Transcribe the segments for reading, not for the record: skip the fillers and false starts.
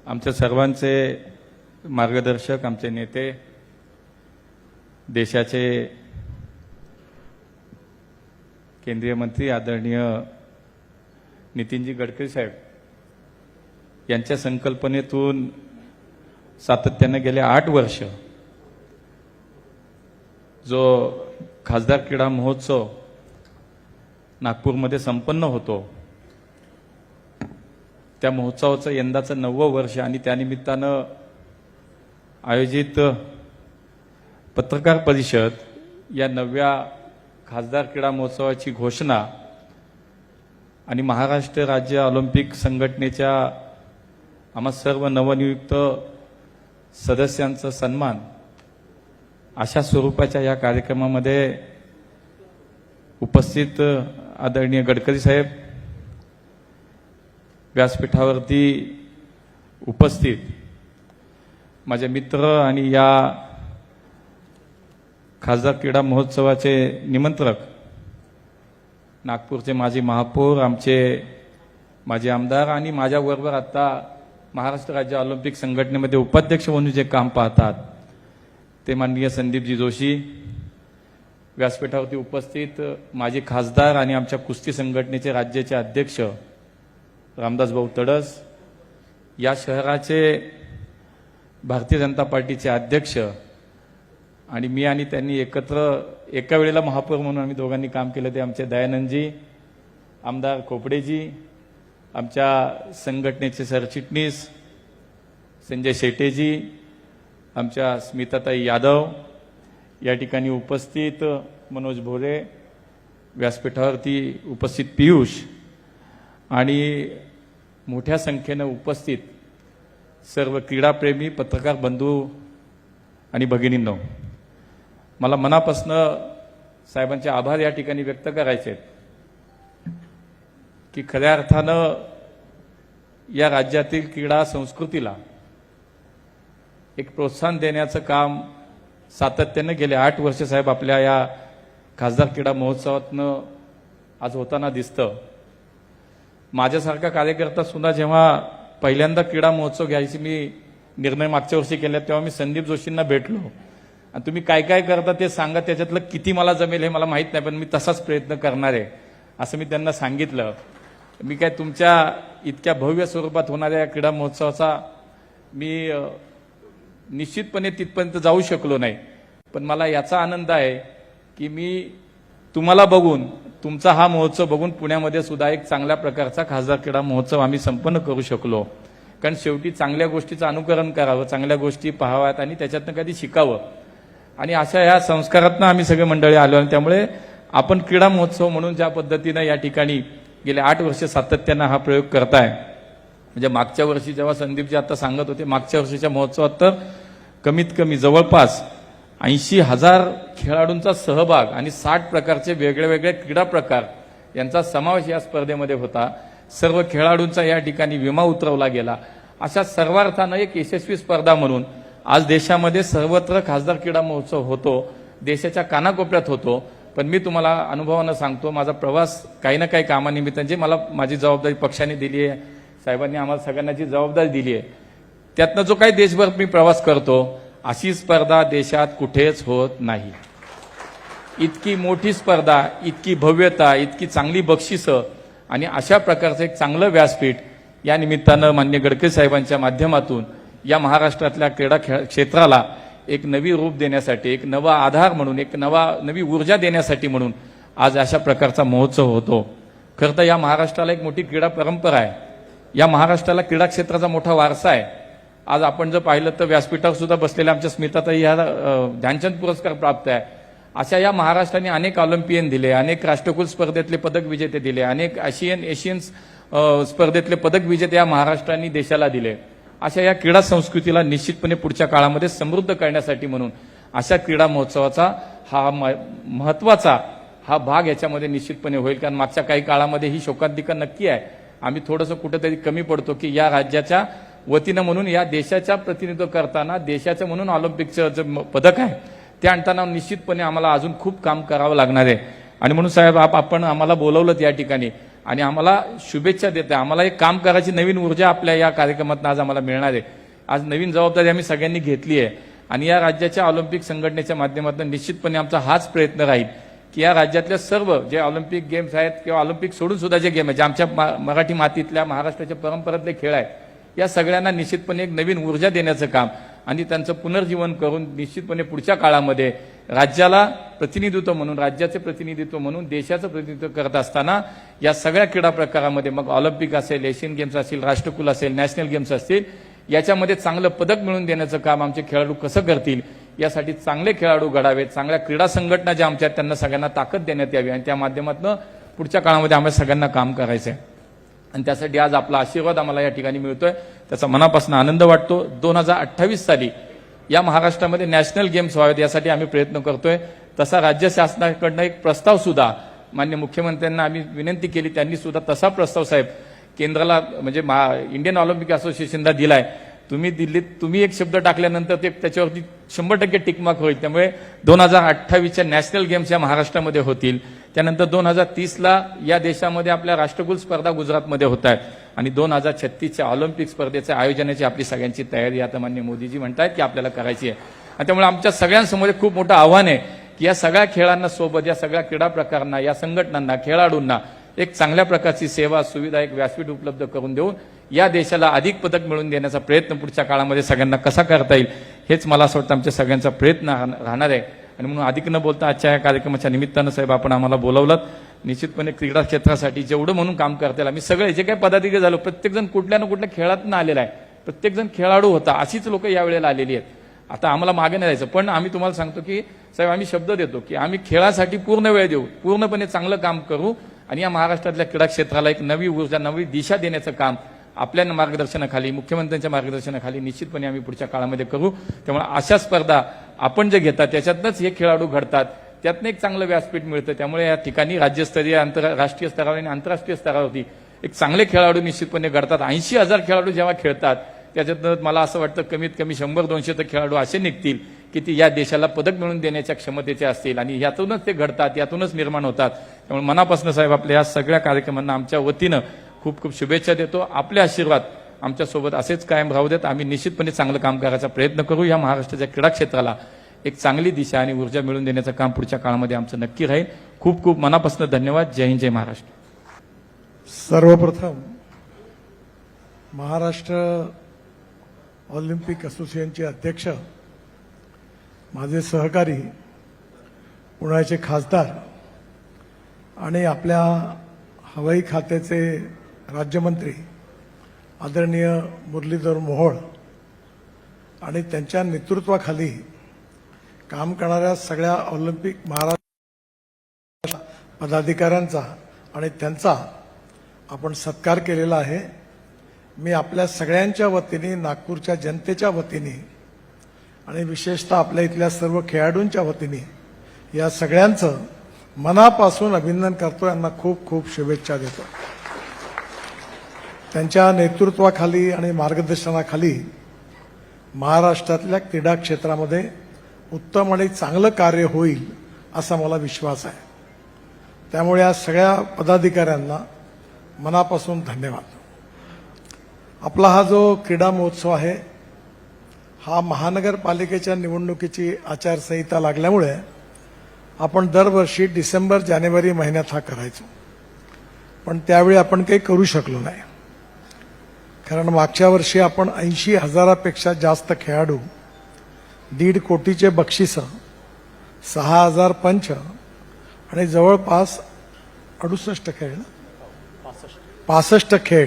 आमच्या सर्वांचे मार्गदर्शक, आमचे नेते, देशाचे केंद्रीय मंत्री आदरणीय नितीनजी गडकरी साहेब यांच्या संकल्पनेतून सातत्याने गेले 8 वर्ष जो खासदार क्रीडा महोत्सव नागपूरमध्ये संपन्न होतो, त्या महोत्सवाचं यंदाचं 9वं वर्ष आणि त्यानिमित्तानं आयोजित पत्रकार परिषद या 9व्या खासदार क्रीडा महोत्सवाची घोषणा आणि महाराष्ट्र राज्य ऑलिम्पिक संघटनेच्या आम्हा सर्व नवनियुक्त सदस्यांचा सन्मान अशा स्वरूपाच्या या कार्यक्रमामध्ये उपस्थित आदरणीय गडकरी साहेब, व्यासपीठावरती उपस्थित माझे मित्र आणि या खासदार क्रीडा महोत्सवाचे निमंत्रक, नागपूरचे माजी महापौर, आमचे माजी आमदार आणि माझ्याबरोबर आता महाराष्ट्र राज्य ऑलिम्पिक संघटनेमध्ये उपाध्यक्ष म्हणून जे काम पाहतात ते माननीय संदीपजी जोशी, व्यासपीठावरती उपस्थित माजी खासदार आणि आमच्या कुस्ती संघटनेचे राज्याचे अध्यक्ष रामदास भाऊ तडस, या शहराचे भारतीय जनता पार्टीचे अध्यक्ष आणि मी आणि त्यांनी एकत्र एका वेळेला महापौर म्हणून आम्ही दोघांनी काम केलं ते आमचे दयानंदजी, आमदार खोपडेजी, आमच्या संघटनेचे सरचिटणीस संजय शेटेजी, आमच्या स्मिताताई यादव, या ठिकाणी उपस्थित मनोज भोरे, व्यासपीठावरती उपस्थित पियुष आणि मोठ्या संख्येने उपस्थित सर्व क्रीडाप्रेमी पत्रकार बंधू आणि भगिनींनो, मला मनापासनं साहेबांचे आभार या ठिकाणी व्यक्त करायचे आहेत की खऱ्या अर्थानं या राज्यातील क्रीडा संस्कृतीला एक प्रोत्साहन देण्याचं काम सातत्याने गेले 8 वर्ष साहेब आपल्या या खासदार क्रीडा महोत्सवातनं आज होताना दिसतं. माझ्यासारखा कार्यकर्ता सुद्धा जेव्हा पहिल्यांदा क्रीडा महोत्सव घ्यायची मी निर्णय मागच्या वर्षी केला तेव्हा मी संदीप जोशींना भेटलो आणि तुम्ही काय काय करता ते सांगा, त्याच्यातलं किती मला जमेल हे मला माहित नाही, पण मी तसाच प्रयत्न करणार आहे असं मी त्यांना सांगितलं. मी काय तुमच्या इतक्या भव्य स्वरूपात होणाऱ्या क्रीडा महोत्सवाचा मी निश्चितपणे तिथपर्यंत जाऊ शकलो नाही, पण मला याचा आनंद आहे की मी तुम्हाला बघून, तुमचा हा महोत्सव बघून पुण्यामध्ये सुद्धा एक चांगल्या प्रकारचा खासदार क्रीडा महोत्सव आम्ही संपन्न करू शकलो. कारण शेवटी चांगल्या गोष्टीचं अनुकरण करावं, चांगल्या गोष्टी पाहाव्यात आणि त्याच्यातनं कधी शिकावं आणि अशा ह्या संस्कारातनं आम्ही सगळे मंडळी आलो. आणि त्यामुळे आपण क्रीडा महोत्सव म्हणून ज्या पद्धतीनं या ठिकाणी गेले 8 वर्ष सातत्यानं हा प्रयोग करताय, म्हणजे मागच्या वर्षी जेव्हा संदीपजी आता सांगत होते, मागच्या वर्षीच्या महोत्सवात तर कमीत कमी जवळपास 80,000 खेळाडूंचा सहभाग आणि 60 प्रकारचे वेगळे वेगळे क्रीडा प्रकार यांचा समावेश या स्पर्धेमध्ये होता. सर्व खेळाडूंचा या ठिकाणी विमा उतरवला गेला. अशा सर्वार्थानं एक यशस्वी स्पर्धा म्हणून आज देशामध्ये सर्वत्र खासदार क्रीडा महोत्सव होतो, देशाच्या कानाकोपऱ्यात होतो. पण मी तुम्हाला अनुभवानं सांगतो, माझा प्रवास काही ना काही कामानिमित्ताने जे मला माझी जबाबदारी पक्षाने दिली आहे, साहेबांनी आम्हाला सगळ्यांना जी जबाबदारी दिली आहे, त्यातनं जो काही देशभर मी प्रवास करतो, अशी स्पर्धा देशात कुठेच होत नाही. इतकी मोठी स्पर्धा, इतकी भव्यता, इतकी चांगली बक्षिसं आणि अशा प्रकारचं एक चांगलं व्यासपीठ या निमित्तानं माननीय गडकरी साहेबांच्या माध्यमातून या महाराष्ट्रातल्या क्रीडा क्षेत्राला एक नवी रूप देण्यासाठी, एक नवा आधार म्हणून, एक नवी ऊर्जा देण्यासाठी म्हणून आज अशा प्रकारचा महोत्सव होतो. खरं तर या महाराष्ट्राला एक मोठी क्रीडा परंपरा आहे, या महाराष्ट्राला क्रीडा क्षेत्राचा मोठा वारसा आहे. आज आपण जर पाहिलं तर व्यासपीठावर सुद्धा बसलेल्या आमच्या स्मिताताई ह्या ध्यानचंद पुरस्कार प्राप्त आहे. अशा या महाराष्ट्राने अनेक ऑलिम्पियन दिले, अनेक राष्ट्रकुल स्पर्धेतले पदक विजेते दिले, अनेक एशियन स्पर्धेतले पदक विजेते या महाराष्ट्राने देशाला दिले. अशा या क्रीडा संस्कृतीला निश्चितपणे पुढच्या काळामध्ये समृद्ध करण्यासाठी म्हणून अशा क्रीडा महोत्सवाचा हा महत्वाचा हा भाग याच्यामध्ये निश्चितपणे होईल. कारण मागच्या काही काळामध्ये ही शोकांतिका नक्की आहे. आम्ही थोडंसं कुठेतरी कमी पडतो की या राज्याच्या वतीनं म्हणून या देशाच्या प्रतिनिधित्व करताना देशाचं म्हणून ऑलिम्पिकचं जे पदक आहे ते आणताना निश्चितपणे आम्हाला अजून खूप काम करावं लागणार आहे. आणि म्हणून साहेब आपण आम्हाला बोलवलं या ठिकाणी आणि आम्हाला शुभेच्छा देत आहे. आम्हाला एक काम करायची नवीन ऊर्जा आपल्या या कार्यक्रमातून आज आम्हाला मिळणार आहे. आज नवीन जबाबदारी आम्ही सगळ्यांनी घेतली आहे आणि या राज्याच्या ऑलिम्पिक संघटनेच्या माध्यमातून निश्चितपणे आमचा हाच प्रयत्न राहील की या राज्यातल्या सर्व जे ऑलिम्पिक गेम्स आहेत किंवा ऑलिम्पिक सोडून सुद्धा जे गेम आहेत, जे आमच्या मराठी मातीतल्या महाराष्ट्राच्या परंपरेतले खेळ आहेत, या सगळ्यांना निश्चितपणे एक नवीन ऊर्जा देण्याचं काम आणि त्यांचं पुनर्जीवन करून निश्चितपणे पुढच्या काळामध्ये राज्याला प्रतिनिधित्व म्हणून, राज्याचे प्रतिनिधित्व म्हणून देशाचं प्रतिनिधित्व करत असताना या सगळ्या क्रीडा प्रकारामध्ये मग ऑलिम्पिक असेल, एशियन गेम्स असतील, राष्ट्रकुल असेल, नॅशनल गेम्स असतील, याच्यामध्ये चांगलं पदक मिळवून देण्याचं काम आमचे खेळाडू कसं करतील यासाठी चांगले खेळाडू घडावेत, चांगल्या क्रीडा संघटना ज्या आमच्या त्यांना सगळ्यांना ताकद देण्यात यावी आणि त्या माध्यमातून पुढच्या काळामध्ये आम्हाला सगळ्यांना काम करायचं आहे आणि त्यासाठी आज आपला आशीर्वाद आम्हाला या ठिकाणी मिळतोय. त्याचा मनापासून आनंद वाटतो. 2028 साली या महाराष्ट्रामध्ये नॅशनल गेम्स व्हावेत यासाठी आम्ही प्रयत्न करतोय. तसा राज्य शासनाकडनं एक प्रस्ताव सुद्धा माननीय मुख्यमंत्र्यांना आम्ही विनंती केली, त्यांनी सुद्धा तसा प्रस्ताव साहेब केंद्राला म्हणजे इंडियन ऑलिम्पिक असोसिएशनला दिलाय. तुम्ही दिल्लीत तुम्ही एक शब्द टाकल्यानंतर ते त्याच्यावरती 100% टिकमार्क होईल. त्यामुळे 2028च्या नॅशनल गेम्स या महाराष्ट्रामध्ये होतील. त्यानंतर 2030ला या देशामध्ये आपल्या राष्ट्रकुल स्पर्धा गुजरातमध्ये होत आहेत आणि 2036च्या ऑलिम्पिक स्पर्धेच्या आयोजनाची आपली सगळ्यांची तयारी आता माननीय मोदीजी म्हणतायत की आपल्याला करायची आहे. आणि त्यामुळे आमच्या सगळ्यांसमोर खूप मोठं आव्हान आहे की या सगळ्या खेळांना सोबत, या सगळ्या क्रीडा प्रकारांना, या संघटनांना, खेळाडूंना एक चांगल्या प्रकारची सेवा, सुविधा, एक व्यासपीठ उपलब्ध करून देऊन या देशाला अधिक पदक मिळवून देण्याचा प्रयत्न पुढच्या काळामध्ये सगळ्यांना कसा करता येईल हेच मला असं वाटतं आमच्या सगळ्यांचा प्रयत्न राहणार आहे. आणि म्हणून अधिक न बोलता आजच्या या कार्यक्रमाच्या निमित्तानं साहेब आपण आम्हाला बोलावलं. निश्चितपणे क्रीडा क्षेत्रासाठी जेवढं म्हणून काम करता येईल आम्ही सगळे जे काही पदाधिकारी झालो, प्रत्येकजण कुठल्या ना कुठल्या खेळातून आलेला आहे, प्रत्येकजण खेळाडू होता, अशीच लोक यावेळेला आलेली आहेत. आता आम्हाला मागे नाही जायचं, पण आम्ही तुम्हाला सांगतो की साहेब आम्ही शब्द देतो की आम्ही खेळासाठी पूर्ण वेळ देऊ, पूर्णपणे चांगलं काम करू आणि या महाराष्ट्रातल्या क्रीडा क्षेत्राला एक नवी ऊर्जा, नवी दिशा देण्याचं काम आपल्या मार्गदर्शनाखाली, मुख्यमंत्र्यांच्या मार्गदर्शनाखाली निश्चितपणे आम्ही पुढच्या काळामध्ये करू. त्यामुळे अशा स्पर्धा आपण जे घेतात त्याच्यातनंच हे खेळाडू घडतात, त्यातनं एक चांगलं व्यासपीठ मिळतं. त्यामुळे या ठिकाणी राज्यस्तरीय, राष्ट्रीय स्तरावर आणि आंतरराष्ट्रीय स्तरावरती एक चांगले खेळाडू निश्चितपणे घडतात. 80,000 खेळाडू जेव्हा खेळतात त्याच्यातनं मला असं वाटतं कमीत कमी 100-200 तर खेळाडू असे निघतील की ती या देशाला पदक मिळवून देण्याच्या क्षमतेचे असतील आणि यातूनच ते घडतात, यातूनच निर्माण होतात. त्यामुळे मनापासून साहेब आपल्या या सगळ्या कार्यक्रमांना आमच्या वतीनं खूप खूप शुभेच्छा देतो. आपले आशीर्वाद आमच्यासोबत असेच कायम राहू देत. आम्ही निश्चितपणे चांगलं काम करायचा प्रयत्न करू. या महाराष्ट्राच्या क्रीडा क्षेत्राला एक चांगली दिशा आणि ऊर्जा मिळवून देण्याचं काम पुढच्या काळामध्ये आमचं नक्की राहील. खूप खूप मनापासून धन्यवाद. जय हिंद, जय महाराष्ट्र. सर्वप्रथम महाराष्ट्र ऑलिम्पिक असोसिएशनचे अध्यक्ष, माझे सहकारी, पुण्याचे खासदार आणि आपल्या हवाई खात्याचे राज्यमंत्री आदरणीय मुरलीधर मोहोळ आणि त्यांच्या नेतृत्वाखाली काम करणाऱ्या सगळ्या ऑलिम्पिक महाराष्ट्र पदाधिकाऱ्यांचा आणि त्यांचा आपण सत्कार केलेला आहे. मी आपल्या सगळ्यांच्या वतीने, नागपूरच्या जनतेच्या वतीने आणि विशेषतः आपल्या इथल्या सर्व खेळाडूंच्या वतीने या सगळ्यांचं मनापासून अभिनंदन करतो. यांना खूप खूप शुभेच्छा देतो. त्यांच्या नेतृत्वाखाली आणि मार्गदर्शनाखाली महाराष्ट्रातल्या क्रीडा क्षेत्रामध्ये उत्तम आणि चांगलं कार्य होईल असा मला विश्वास आहे. त्यामुळे या सगळ्या पदाधिकाऱ्यांना मनापासून धन्यवाद. आपला हा जो क्रीडा महोत्सव आहे हा महानगरपालिकेच्या निवडणुकीची आचारसंहिता लागल्यामुळे आपण दरवर्षी डिसेंबर-जानेवारी महिन्यात हा करायचो, पण त्यावेळी आपण काही करू शकलो नाही. कारण मागच्या वर्षी आपण 80,000पेक्षा जास्त खेळाडू, 1.5 कोटीचे बक्षिसं, 6,000 पंच आणि जवळपास 65 खेळ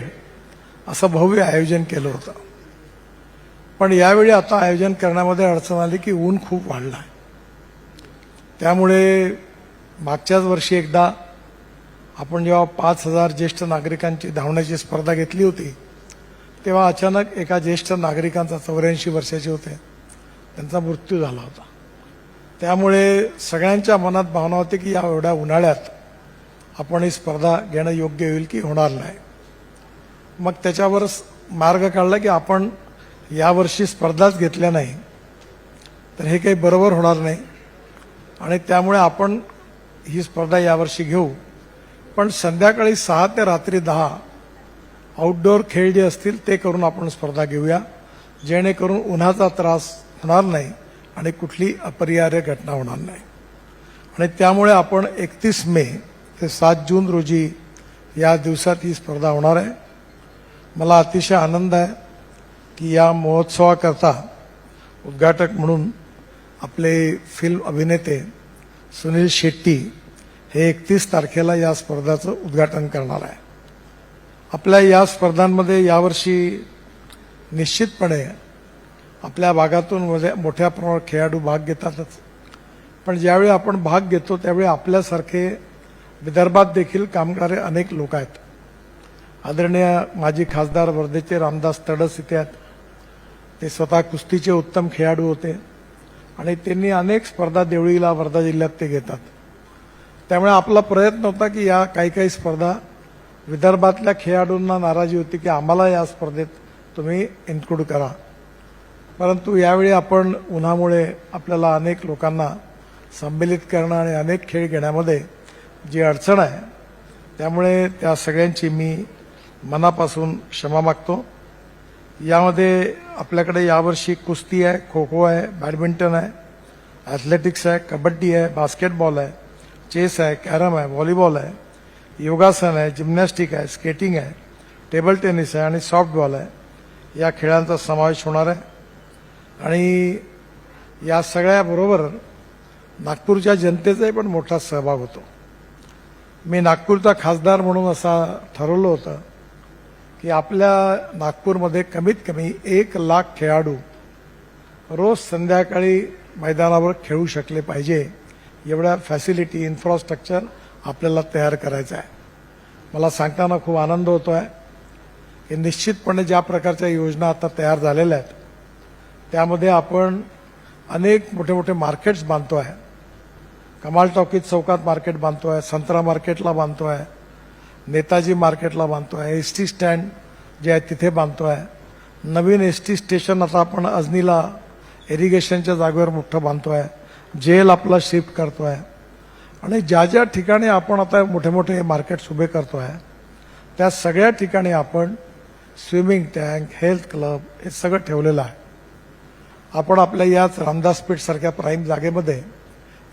असं भव्य आयोजन केलं होतं. पण यावेळी आता आयोजन करण्यामध्ये अडचण आली की ऊन खूप वाढलं आहे. त्यामुळे मागच्याच वर्षी एकदा आपण जेव्हा 5,000 ज्येष्ठ नागरिकांची धावण्याची स्पर्धा घेतली होती तेव्हा अचानक एका ज्येष्ठ नागरिकांचा 84 वर्षाचे होते, त्यांचा मृत्यू झाला होता. त्यामुळे सगळ्यांच्या मनात भावना होती की या एवढ्या उन्हाळ्यात आपण ही स्पर्धा घेणं योग्य होईल की होणार नाही. मग त्याच्यावर मार्ग काढला की आपण यावर्षी स्पर्धाच घेतल्या नाही तर हे काही बरोबर होणार नाही आणि त्यामुळे आपण ही स्पर्धा यावर्षी घेऊ. पण संध्याकाळी 6 ते रात्री 10 आउटडोअर खेळ जे असतील ते करून आपण स्पर्धा घेऊया, जेणेकरून उन्हाचा त्रास होणार नाही आणि कुठली अपरिहार्य घटना होणार नाही. आणि त्यामुळे आपण 31 मे ते 7 जून रोजी या दिवसात ही स्पर्धा होणार आहे. मला अतिशय आनंद आहे की या महोत्सवाकरता उद्घाटक म्हणून आपले फिल्म अभिनेते सुनील शेट्टी हे 31 तारखेला या स्पर्धाचं उद्घाटन करणार आहे. आपल्या या स्पर्धांमध्ये यावर्षी निश्चितपणे आपल्या भागातून मोठ्या प्रमाणात खेळाडू भाग घेतातच, पण ज्यावेळी आपण भाग घेतो त्यावेळी आपल्यासारखे विदर्भात देखील काम करणारे अनेक लोक आहेत. आदरणीय माजी खासदार वर्धेचे रामदास तडस इथे आहेत. ते स्वतः कुस्तीचे उत्तम खेळाडू होते आणि त्यांनी अनेक स्पर्धा देवळीला वर्धा जिल्ह्यात ते घेतात. त्यामुळे आपला प्रयत्न होता की या काही स्पर्धा विदर्भातल्या खेळाडूंना नाराजी होती की आम्हाला या स्पर्धेत तुम्ही इन्क्लूड करा, परंतु यावेळी आपण उन्हामुळे आपल्याला अनेक लोकांना संमेलित करणं आणि अनेक खेळ घेण्यामध्ये जी अडचण आहे त्यामुळे त्या सगळ्यांची मी मनापासून क्षमा मागतो. यामध्ये आपल्याकडे यावर्षी कुस्ती आहे, खो खो आहे, बॅडमिंटन आहे, ॲथलेटिक्स आहे, कबड्डी आहे, बास्केटबॉल आहे, चेस आहे, कॅरम आहे, व्हॉलीबॉल आहे, योगासन आहे, जिम्नॅस्टिक आहे, स्केटिंग आहे, टेबल टेनिस आहे आणि सॉफ्टबॉल आहे. या खेळांचा समावेश होणार आहे. आणि या सगळ्याबरोबर नागपूरच्या जनतेचाही पण मोठा सहभाग होतो. मी नागपूरचा खासदार म्हणून असा ठरवलं होतं की आपल्या नागपूरमध्ये कमीत कमी 1 लाख खेळाडू रोज संध्याकाळी मैदानावर खेळू शकले पाहिजे, एवढ्या फॅसिलिटी इन्फ्रास्ट्रक्चर आपल्याला तयार करायचं आहे. मला सांगताना खूप आनंद होतो आहे की निश्चितपणे ज्या प्रकारच्या योजना आता तयार झालेल्या आहेत त्यामध्ये आपण अनेक मोठे मोठे मार्केट्स बांधतो आहे. कमाल टॉकीज चौकात मार्केट बांधतो आहे, संत्रा मार्केटला बांधतो आहे, नेताजी मार्केटला बांधतो आहे, एसटी स्टँड जे आहे तिथे बांधतो आहे, नवीन एसटी स्टेशन आता आपण अजनीला इरिगेशनच्या जागेवर मोठं बांधतो आहे, जेल आपला शिफ्ट करतो आहे. आणि ज्या ज्या ठिकाणी आपण आता मोठे मोठे मार्केट्स उभे करतो आहे त्या सगळ्या ठिकाणी आपण स्विमिंग टँक, हेल्थ क्लब हे सगळं ठेवलेलं आहे. आपण आपल्या याच रामदास पेठ सारख्या प्राईम जागेमध्ये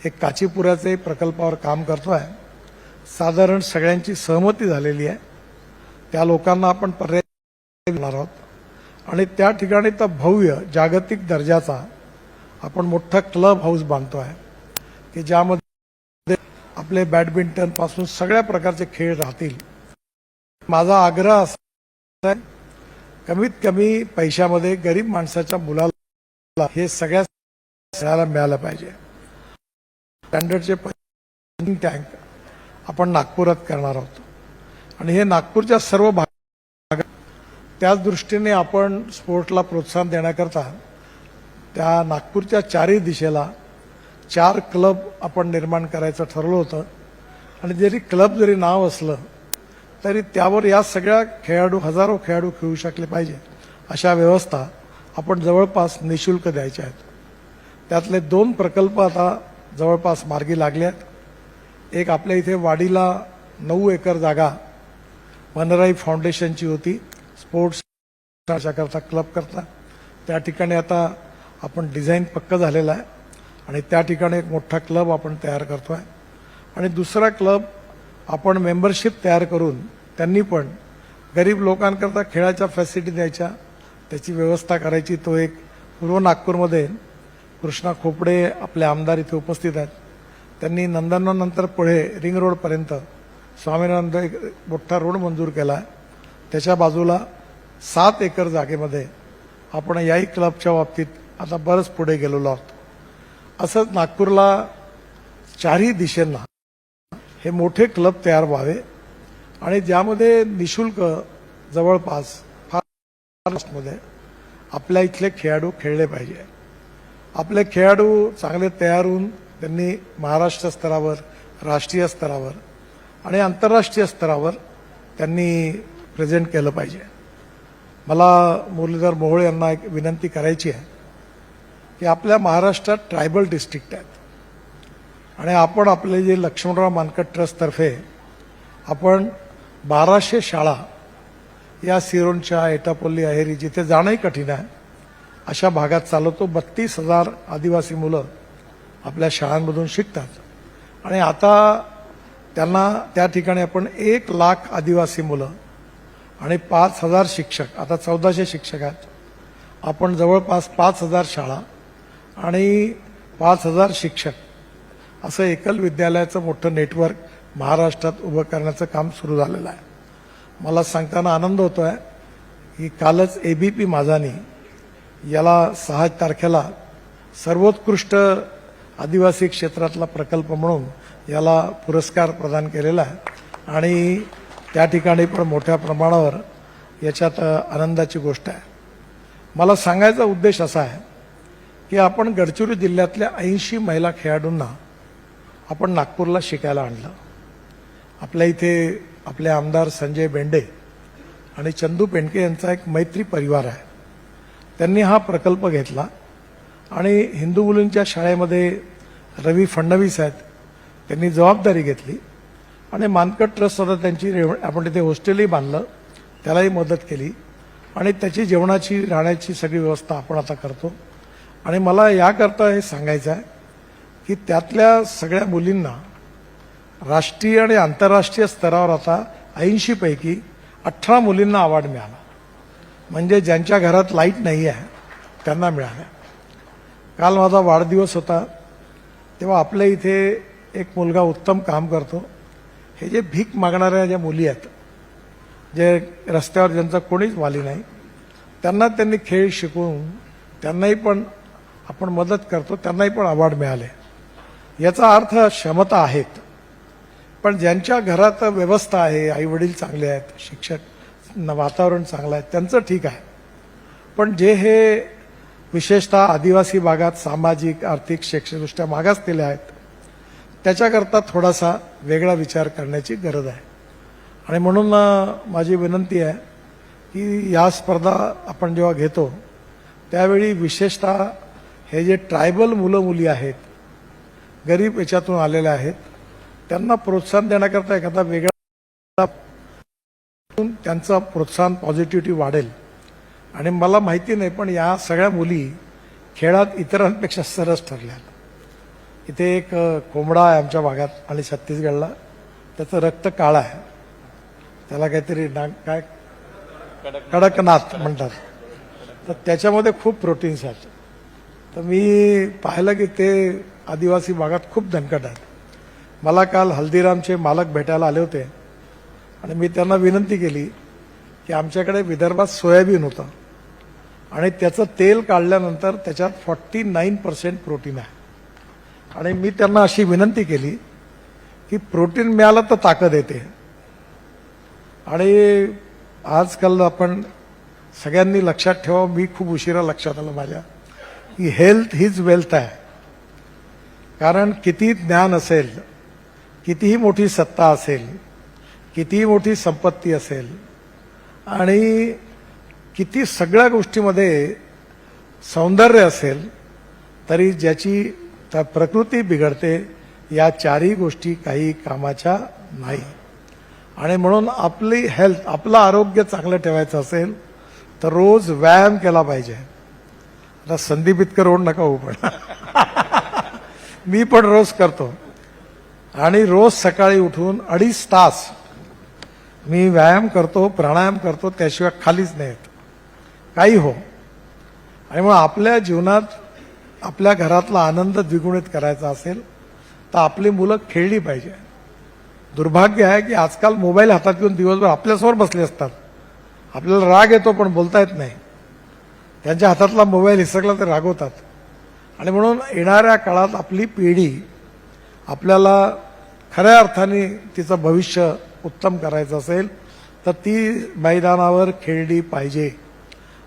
एक काचीपुऱ्याचे प्रकल्पावर काम करतो आहे. साधारण सगळ्यांची सहमती झालेली आहे. त्या लोकांना आपण पर्याय देणार आहोत आणि त्या ठिकाणी तर भव्य जागतिक दर्जाचा आपण मोठा क्लब हाऊस बांधतो आहे की ज्यामध्ये आपले बॅडमिंटन पासून सगळ्या प्रकारचे खेळ राहतील. माझा आग्रह असा आहे कमीत कमी पैशामध्ये गरीब माणसाच्या मुलाला हे सगळ्या खेळायला मिळालं पाहिजे. स्टँडर्डचे टँक आपण नागपुरात करणार आहोत आणि हे नागपूरच्या सर्व भागात त्याच दृष्टीने आपण स्पोर्टला प्रोत्साहन देण्याकरता त्या नागपूरच्या 4ही दिशेला 4 क्लब आपण निर्माण करायचं ठरवलं होतं. आणि जरी क्लब जरी नाव असलं तरी त्यावर या सगळ्या खेळाडू हजारो खेळाडू खेळू शकले पाहिजे अशा व्यवस्था आपण जवळपास निशुल्क द्यायच्या आहेत. त्यातले 2 प्रकल्प आता जवळपास मार्गी लागले आहेत. एक आपल्या इथे वाडीला 9 एकर जागा वनराई फाउंडेशनची होती स्पोर्ट्स करता क्लब करता. त्या ठिकाणी आता आपण डिझाईन पक्क झालेलं आहे आणि त्या ठिकाणी एक मोठा क्लब आपण तयार करतो आहे. आणि दुसरा क्लब आपण मेंबरशिप तयार करून त्यांनी पण गरीब लोकांकरता खेळाच्या फॅसिलिटी द्यायच्या, त्याची व्यवस्था करायची. तो एक पूर्व नागपूरमध्ये कृष्णा खोपडे आपले आमदार इथे उपस्थित आहेत. त्यांनी नंदननंतर पुढे रिंग रोडपर्यंत स्वामीनारायण एक मोठा रोड मंजूर केला आहे. त्याच्या बाजूला 7 एकर जागेमध्ये आपण याही क्लबच्या बाबतीत आता बरंच पुढे गेलेलो आहोत. असंच नागपूरला 4ही दिशेंना हे मोठे क्लब तयार व्हावे आणि ज्यामध्ये निशुल्क जवळपास मध्ये आपल्या इथले खेळाडू खेळले पाहिजे. आपले खेळाडू चांगले तयार होऊन त्यांनी महाराष्ट्र स्तरावर, राष्ट्रीय स्तरावर आणि आंतरराष्ट्रीय स्तरावर त्यांनी प्रेझेंट केलं पाहिजे. मला मुरलीधर मोहोळ यांना एक विनंती करायची आहे की आपल्या महाराष्ट्रात ट्रायबल डिस्ट्रिक्ट आहेत आणि आपण आपले जे लक्ष्मणराव मानकट ट्रस्टतर्फे आपण 1200 शाळा या सिरोंच्या, एटापल्ली, अहेरी जिथे जाणंही कठीण आहे अशा भागात चालवतो. 32,000 आदिवासी मुलं आपल्या शाळांमधून शिकतात आणि आता त्यांना त्या ठिकाणी आपण 1,00,000 आदिवासी मुलं आणि 5,000 शिक्षक, आता 1400 शिक्षक आहेत. आपण जवळपास 5,000 शाळा आणि 5,000 शिक्षक असं एकल विद्यालयाचं मोठं नेटवर्क महाराष्ट्रात उभं करण्याचं काम सुरू झालेलं आहे. मला सांगताना आनंद होतो आहे की कालच ABP माझानी याला 6 तारखेला सर्वोत्कृष्ट आदिवासी क्षेत्रातला प्रकल्प म्हणून याला पुरस्कार प्रदान केलेला आहे आणि त्या ठिकाणी पण मोठ्या प्रमाणावर याच्यात आनंदाची गोष्ट आहे. मला सांगायचा उद्देश असा आहे की आपण गडचिरोली जिल्ह्यातल्या 80 महिला खेळाडूंना आपण नागपूरला शिकायला आणलं. आपल्या इथे आपले आमदार संजय बेंडे आणि चंदू पेंडके यांचा एक मैत्री परिवार आहे. त्यांनी हा प्रकल्प घेतला आणि हिंदू मुलींच्या शाळेमध्ये रवी फडणवीस आहेत, त्यांनी जबाबदारी घेतली आणि मानकट ट्रस्ट आता त्यांची आपण तिथे हॉस्टेलही बांधलं, त्यालाही मदत केली आणि त्याची जेवणाची राहण्याची सगळी व्यवस्था आपण आता करतो. आणि मला याकरता हे सांगायचं आहे की त्यातल्या सगळ्या मुलींना राष्ट्रीय आणि आंतरराष्ट्रीय स्तरावर आता 80 पैकी 18 मुलींना अवॉर्ड मिळाला. म्हणजे ज्यांच्या घरात लाईट नाही आहे त्यांना मिळाल्या. काल माझा वाढदिवस होता तेव्हा आपल्या इथे एक मुलगा उत्तम काम करतो. हे जे भीक मागणाऱ्या ज्या मुली आहेत, जे रस्त्यावर ज्यांचा कोणीच वाली नाही, त्यांना त्यांनी खेळ शिकवून त्यांनाही पण आपण मदत करतो, त्यांनाही पण अवॉर्ड मिळाले. याचा अर्थ क्षमता आहेत, पण ज्यांच्या घरात व्यवस्था आहे, आई वडील चांगले आहेत, शिक्षक वातावरण चांगलं आहे, त्यांचं ठीक आहे. पण जे हे विशेषतः आदिवासी भागात सामाजिक, आर्थिक, शैक्षणिकदृष्ट्या मागासलेले आहेत, त्याच्याकरता थोडासा वेगळा विचार करण्याची गरज आहे. आणि म्हणून माझी विनंती आहे की या स्पर्धा आपण जेव्हा घेतो त्यावेळी विशेषतः हे जे ट्रायबल मुलं मुली आहेत, गरीब याच्यातून आलेले आहेत, त्यांना प्रोत्साहन देण्याकरता एखादा वेगळा त्यांचं प्रोत्साहन पॉझिटिव्हिटी वाढेल. आणि मला माहिती नाही पण या सगळ्या मुली खेळात इतरांपेक्षा सरस ठरल्या. इथे एक कोंबडा आहे आमच्या भागात आणि छत्तीसगडला, त्याचं रक्त काळं आहे, त्याला काहीतरी काय कडकनाथ म्हणतात, तर त्याच्यामध्ये खूप प्रोटीन्स आहेत. तर मी पाहिलं की ते आदिवासी भागात खूप दणकट आहेत. मला काल हल्दीरामचे मालक भेटायला आले होते आणि मी त्यांना विनंती केली की आमच्याकडे विदर्भात सोयाबीन होतं आणि त्याचं तेल काढल्यानंतर त्याच्यात 49% प्रोटीन आहे. आणि मी त्यांना अशी विनंती केली की प्रोटीन मिळालं तर ताकद येते. आणि आजकाल आपण सगळ्यांनी लक्षात ठेवा, मी खूप उशिरा लक्षात आलं माझ्या, की हेल्थ हीच वेल्थ आहे. कारण किती ज्ञान असेल, कितीही मोठी सत्ता असेल, कितीही मोठी संपत्ती असेल आणि किती सगळ्या गोष्टीमध्ये सौंदर्य असेल, तरी ज्याची प्रकृती बिघडते, या चारही गोष्टी काही कामाच्या नाही. आणि म्हणून आपली हेल्थ, आपलं आरोग्य चांगलं ठेवायचं असेल तर रोज व्यायाम केला पाहिजे. आता संदीप इतकं रोड नका होऊ, पण मी पण रोज करतो आणि रोज सकाळी उठून 2.5 तास मी व्यायाम करतो, प्राणायाम करतो, त्याशिवाय खालीच नाही येत काही हो. आणि मग आपल्या जीवनात आपल्या घरातला आनंद द्विगुणित करायचा असेल तर आपली मुलं खेळली पाहिजे. दुर्भाग्य आहे की आजकाल मोबाईल हातात घेऊन दिवसभर आपल्यासमोर बसले असतात. आपल्याला राग येतो पण बोलता येत नाही. त्यांच्या हातातला मोबाईल हिसकला तर रागवतात. आणि म्हणून येणाऱ्या काळात आपली पिढी, आपल्याला खऱ्या अर्थाने तिचं भविष्य उत्तम करायचं असेल तर ती मैदानावर खेळली पाहिजे.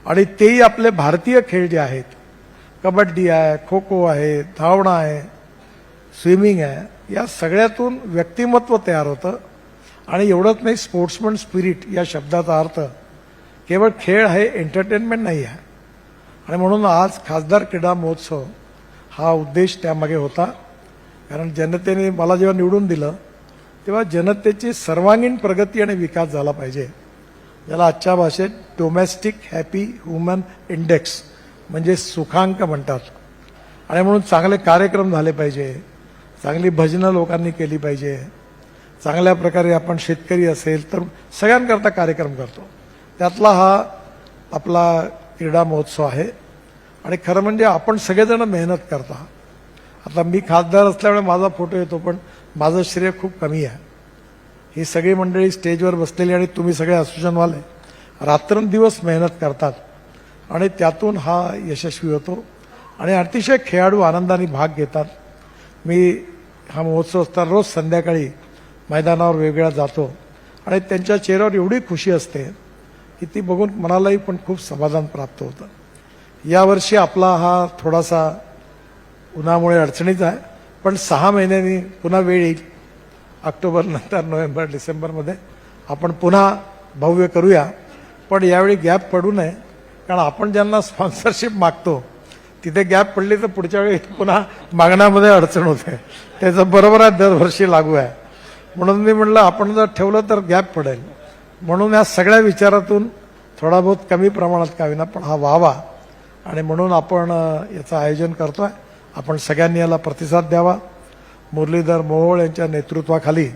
आणि तेही आपले भारतीय खेळ जे आहेत, कबड्डी आहे, खो खो आहे, धावणं आहे, स्विमिंग आहे, या सगळ्यातून व्यक्तिमत्व तयार होतं. आणि एवढंच नाही, स्पोर्ट्समन स्पिरिट या शब्दाचा अर्थ केवळ खेळ आहे, एंटरटेनमेंट नाही आहे. आणि म्हणून आज खासदार क्रीडा महोत्सव हा उद्देश त्यामागे होता. कारण जनतेने मला जेव्हा निवडून दिलं तेव्हा जनतेची सर्वांगीण प्रगती आणि विकास झाला पाहिजे. ज्याला आजच्या भाषेत डोमेस्टिक हॅपी ह्युमन इंडेक्स म्हणजे सुखांक म्हणतात. आणि म्हणून चांगले कार्यक्रम झाले पाहिजे, चांगली भजनं लोकांनी केली पाहिजे, चांगल्या प्रकारे आपण शेतकरी असेल तर सगळ्यांकरता कार्यक्रम करतो. त्यातला हा आपला क्रीडा महोत्सव आहे. आणि खरं म्हणजे आपण सगळेजण मेहनत करता. आता मी खासदार असल्यामुळे माझा फोटो येतो, पण माझं श्रेय खूप कमी आहे. ही सगळी मंडळी स्टेजवर बसलेली आणि तुम्ही सगळे असोसिएशनवाले रात्रंदिवस मेहनत करतात आणि त्यातून हा यशस्वी होतो आणि अतिशय खेळाडू आनंदाने भाग घेतात. मी हा महोत्सव असताना रोज संध्याकाळी मैदानावर वेगळा जातो आणि त्यांच्या चेहऱ्यावर एवढी खुशी असते की ती बघून मनालाही पण खूप समाधान प्राप्त होतं. यावर्षी आपला हा थोडासा उन्हामुळे अडचणीचा आहे, पण 6 महिन्यांनी पुन्हा वेळ येईल. ऑक्टोबर नंतर नोव्हेंबर डिसेंबरमध्ये आपण पुन्हा भव्य करूया. पण यावेळी गॅप पडू नये, कारण आपण ज्यांना स्पॉन्सरशिप मागतो तिथे गॅप पडली तर पुढच्या वेळी पुन्हा मागण्यामध्ये अडचण होते. त्याचं बरोबर आहे, दरवर्षी लागू आहे. म्हणून मी म्हटलं आपण जर ठेवलं तर गॅप पडेल. म्हणून या सगळ्या विचारातून थोडा बहुत कमी प्रमाणात का होईना पण हा व्हावा आणि म्हणून आपण याचं आयोजन करतोय. आपण सगळ्यांनी याला प्रतिसाद द्यावा. मुरलीधर मोहोळ यांच्या नेतृत्वाखाली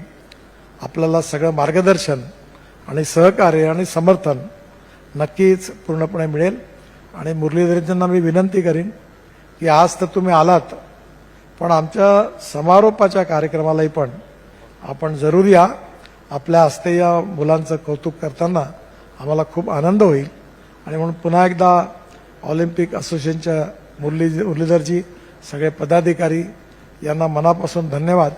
आपल्याला सगळं मार्गदर्शन आणि सहकार्य आणि समर्थन नक्कीच पूर्णपणे मिळेल. आणि मुरलीधरांना मी विनंती करीन की आज तर तुम्ही आलात, पण आमच्या समारोपाच्या कार्यक्रमालाही पण आपण जरूर या. आपल्या हस्ते या मुलांचं कौतुक करताना आम्हाला खूप आनंद होईल. आणि म्हणून पुन्हा एकदा ऑलिम्पिक असोसिएशनच्या मुरलीधरजी, सगळे पदाधिकारी यांना मनापासून धन्यवाद.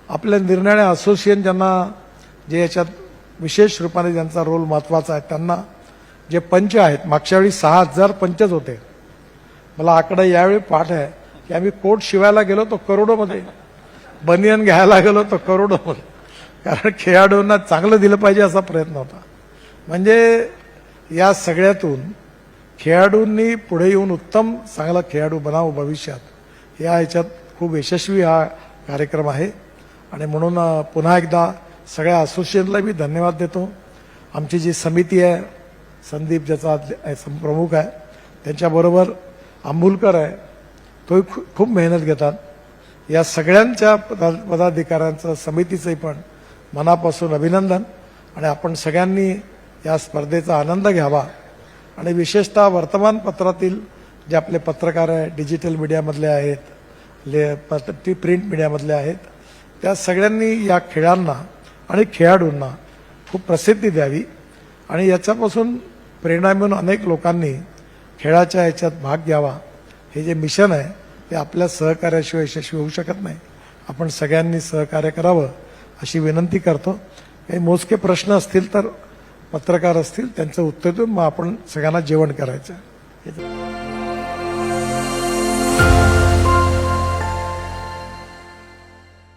आपल्या निर्णय असोसिएशन ज्यांना जे याच्यात विशेष रूपाने ज्यांचा रोल महत्त्वाचा आहे त्यांना, जे पंच आहेत, मागच्या वेळी 6000 पंचच होते. मला आकडा यावेळी पाठ आहे की आम्ही कोट शिवायला गेलो तो करोडोमध्ये, बनियन घ्यायला गेलो तो करोडोमध्ये, कारण खेळाडूंना चांगलं दिलं पाहिजे असा प्रयत्न होता. म्हणजे या सगळ्यातून खेळाडूंनी पुढे येऊन उत्तम चांगला खेळाडू बनावं भविष्यात, या ह्याच्यात खूप यशस्वी हा कार्यक्रम आहे. आणि म्हणून पुन्हा एकदा सगळ्या असोसिएशनला मी धन्यवाद देतो. आमची जी समिती आहे, संदीप ज्याचा प्रमुख आहे, त्यांच्याबरोबर आंबुलकर आहे, तोही खूप मेहनत घेतात. या सगळ्यांच्या पदाधिकाऱ्यांचं समितीचंही पण मनापासून अभिनंदन. आणि आपण सगळ्यांनी या स्पर्धेचा आनंद घ्यावा. आणि विशेषतः वर्तमानपत्रातील जे आपले पत्रकार आहे, डिजिटल मीडियामधले आहेत, प्रिंट मीडियामधले आहेत, त्या सगळ्यांनी या खेळांना आणि खेळाडूंना खूप प्रसिद्धी द्यावी. आणि याच्यापासून प्रेरणा मिळून अनेक लोकांनी खेळाच्या याच्यात भाग घ्यावा. हे जे मिशन आहे ते आपल्या सहकार्याशिवाय यशस्वी होऊ शकत नाही. आपण सगळ्यांनी सहकार्य करावं अशी विनंती करतो. काही मोजके प्रश्न असतील तर पत्रकार असतील त्यांचं उत्तर देऊन मग आपण सगळ्यांना जेवण करायचं.